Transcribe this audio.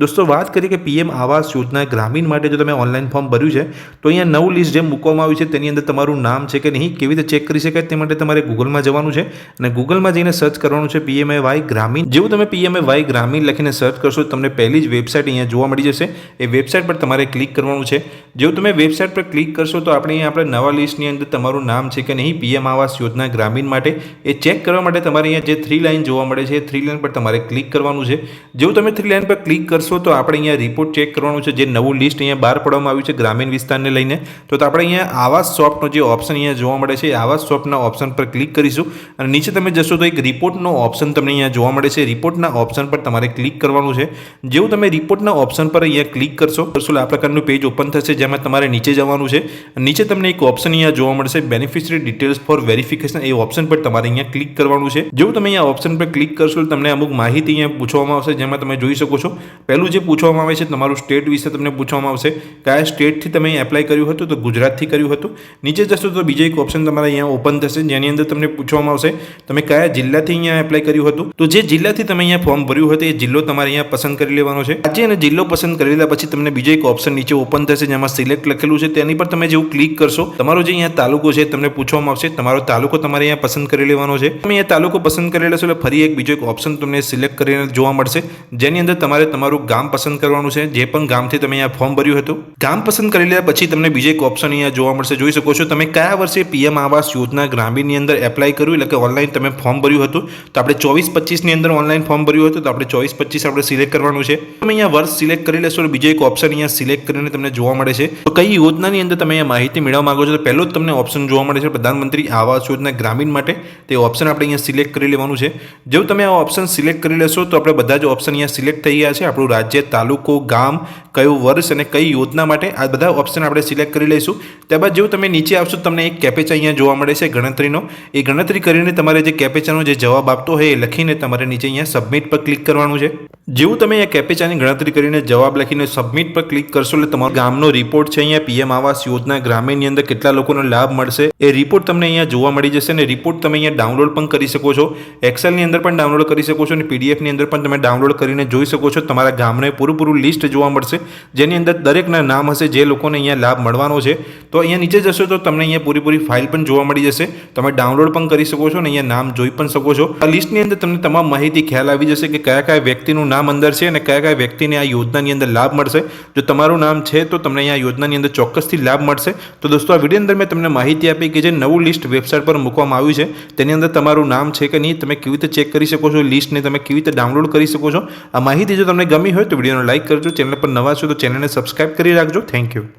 दोस्तों बात करिए कि पीएम आवास योजना ग्रामीण માટે જો તમે ઓનલાઈન ફોર્મ ભર્યું છે તો અહીંયા નવું લિસ્ટ જે મૂકવામાં આવ્યું છે તેની અંદર તમારું નામ છે કે નહીં કેવી રીતે ચેક કરી શકાય તે માટે તમારે ગૂગલમાં જવાનું છે અને ગૂગલમાં જઈને સર્ચ કરવાનું છે પીએમએવાય ગ્રામીણ। જેવું તમે પીએમએવાય ગ્રામીણ લખીને સર્ચ કરશો તમને પહેલી જ વેબસાઇટ અહીંયા જોવા મળી જશે। એ વેબસાઇટ પર તમારે ક્લિક કરવાનું છે। જેવું તમે વેબસાઇટ પર ક્લિક કરશો તો આપણે અહીંયા આપણે નવા લિસ્ટની અંદર તમારું નામ છે કે નહીં પીએમ આવાસ યોજના ગ્રામીણ માટે એ ચેક કરવા માટે તમારે અહીંયા જે 3 લાઇન જોવા મળે છે એ 3 લાઇન પર તમારે ક્લિક કરવાનું છે। જેવું તમે 3 લાઇન પર ક્લિક કરશો તો આપણે અહીંયા રિપોર્ટ ચેક કરવાનું છે। જે નવું લિસ્ટ અહીંયા બહાર પાડવામાં આવ્યું છે ગ્રામીણ વિસ્તારને લઈને તો આપણે અહીંયા આવાસ શોપનો જે ઓપ્શન અહીંયા જોવા મળે છે આવાસ શોપના ઓપ્શન પર ક્લિક કરીશું અને નીચે તમે જશો તો એક રિપોર્ટનો ઓપ્શન તમને અહીંયા જોવા મળે છે। રિપોર્ટના ઓપ્શન પર તમારે ક્લિક કરવાનું છે। જેવું તમે રિપોર્ટના ઓપ્શન પર અહીંયા ક્લિક કરશો તો આ પ્રકારનું પેજ ઓપન થશે જેમાં તમારે નીચે જવાનું છે। નીચે તમને એક ઓપ્શન અહીંયા જોવા મળશે બેનિફિશિયરી ડિટેલ્સ ફોર વેરિફિકેશન એ ઓપ્શન પર તમારે અહીંયા ક્લિક કરવાનું છે। જેવું તમે અહીંયા ઓપ્શન પર ક્લિક કરશો તમને અમુક માહિતી અહીંયા પૂછવામાં આવશે જેમાં તમે જોઈ શકો છો। પહેલું જે પૂછવામાં આવે છે તમારું સ્ટેટ વિશે તમને પૂછવામાં આવશે કયા સ્ટેટથી તમે એપ્લાય કર્યું હતું તો ગુજરાતથી કર્યું હતું। નીચે જશો તો બીજો એક ઓપ્શન તમારે અહીંયા ઓપન થશે જેની અંદર તમને પૂછવામાં આવશે તમે કયા જિલ્લાથી અહીંયા એપ્લાય કર્યું હતું તો જે જિલ્લાથી તમે અહીંયા ફોર્મ ભર્યું હતું એ જિલ્લો તમારે અહીંયા પસંદ કરી લેવાનો છે। આજે અને જિલ્લો પસંદ કરી લીધા પછી તમને બીજો એક ઓપ્શન નીચે ઓપન થશે જેમાં સિલેક્ટ લખેલું છે તેની પર તમે જેવું ક્લિક કરશો તમારો જે અહીંયા તાલુકો છે તમને પૂછવામાં આવશે તમારો તાલુકો તમારે અહીંયા પસંદ કરી લેવાનો છે। તમે અહીંયા તાલુકો પસંદ કરી લેશો એટલે ફરી એક બીજો એક ઓપ્શન તમને સિલેક્ટ કરીને જોવા મળશે જેની અંદર તમારે તમારું ગામ પસંદ કરવાનું છે જે પણ ગામથી તમે અહીંયા ફોર્મ ભર્યું હતું। ગામ પસંદ કરી લીધા પછી તમને બીજો એક ઓપ્શન અહીંયા જોવા મળશે જોઈ શકો છો તમે કયા વર્ષે પીએમ આવાસ યોજના ગ્રામીણની અંદર એપ્લાય કર્યું એટલે કે ઓનલાઈન તમે ફોર્મ ભર્યું હતું તો આપણે 24-25 ની અંદર ઓનલાઈન ફોર્મ ભર્યું હતું તો આપણે 24-25 આપણે સિલેક્ટ કરવાનું છે। તમે અહીંયા વર્ષ સિલેક્ટ કરી લેશો તો બીજો એક ઓપ્શન અહીંયા સિલેક્ટ કરીને તમને જોવા મળે છે તો કઈ યોજનાની અંદર તમે અહીંયા માહિતી મેળવવા માંગો છો તો પહેલો જ તમને ઓપ્શન જોવા મળે છે પ્રધાનમંત્રી આવાસ યોજના ગ્રામીણ માટે તે ઓપ્શન આપણે અહીંયા સિલેક્ટ કરી લેવાનું છે। જેવું તમે આ ઓપ્શન સિલેક્ટ કરી લેશો તો આપણે બધા જ ઓપ્શન અહીંયા સિલેક્ટ થઈ ગયા છે આપણું રાજ્ય તાલુકો ગામ કયું વર્ષ અને કઈ યોજના માટે આ બધા ઓપ્શન આપણે સિલેક્ટ કરી લઈશું। ત્યારબાદ જેવું તમે નીચે આવશો તમને એક કેપેચા અહીંયા જોવા મળે છે ગણતરીનો એ ગણતરી કરીને તમારે જે કેપેચાનો જે જવાબ આપતો હોય એ લખીને તમારે નીચે અહીંયા સબમિટ પર ક્લિક કરવાનું છે। જેવું તમે આ કેપેચાની ગણતરી કરીને જવાબ લખીને સબમિટ પર ક્લિક કરશો એટલે તમારો ગામનો રિપોર્ટ છે અહીંયા પીએમ આવાસ યોજના ગ્રામીણની અંદર કેટલા લોકોનો લાભ મળશે એ રિપોર્ટ તમને અહીંયા જોવા મળી જશે અને રિપોર્ટ તમે અહીંયા ડાઉનલોડ પણ કરી શકો છો। એક્સેલની અંદર પણ ડાઉનલોડ કરી શકો છો અને પીડીએફની અંદર પણ તમે ડાઉનલોડ કરીને જોઈ શકો છો। તમારા ગામને પૂરું લિસ્ટ જોવા મળશે જેની અંદર દરેકના નામ હશે જે લોકોને અહીંયા લાભ મળવાનો છે તો અહીંયા નીચે જશો તો તમને અહીંયા પૂરી ફાઇલ પણ જોવા મળી જશે તમે ડાઉનલોડ પણ કરી શકો છો અને અહીંયા નામ જોઈ પણ શકો છો। આ લિસ્ટની અંદર તમને તમામ માહિતી ખ્યાલ આવી જશે કે કયા વ્યક્તિનું નામ અંદર છે અને કયા વ્યક્તિને આ યોજનાની અંદર લાભ મળશે। જો તમારું નામ છે તો તમને અહીંયા યોજનાની અંદર ચોક્કસથી લાભ મળશે। તો દોસ્તો આ વિડીયો અંદર મેં તમને માહિતી આપી કે જે નવું લિસ્ટ વેબસાઇટ પર મૂકવામાં આવ્યું છે તેની અંદર તમારું નામ છે કે નહીં તમે કેવી રીતે ચેક કરી શકો છો લિસ્ટને તમે કેવી રીતે ડાઉનલોડ કરી શકો છો। આ માહિતી જો તમને ગમી હોય તો વિડીયોને લાઇક કરજો ચેનલ પર નવા છો તો ચેનલને સબસ્ક્રાઇબ કરી રાખજો। Thank you.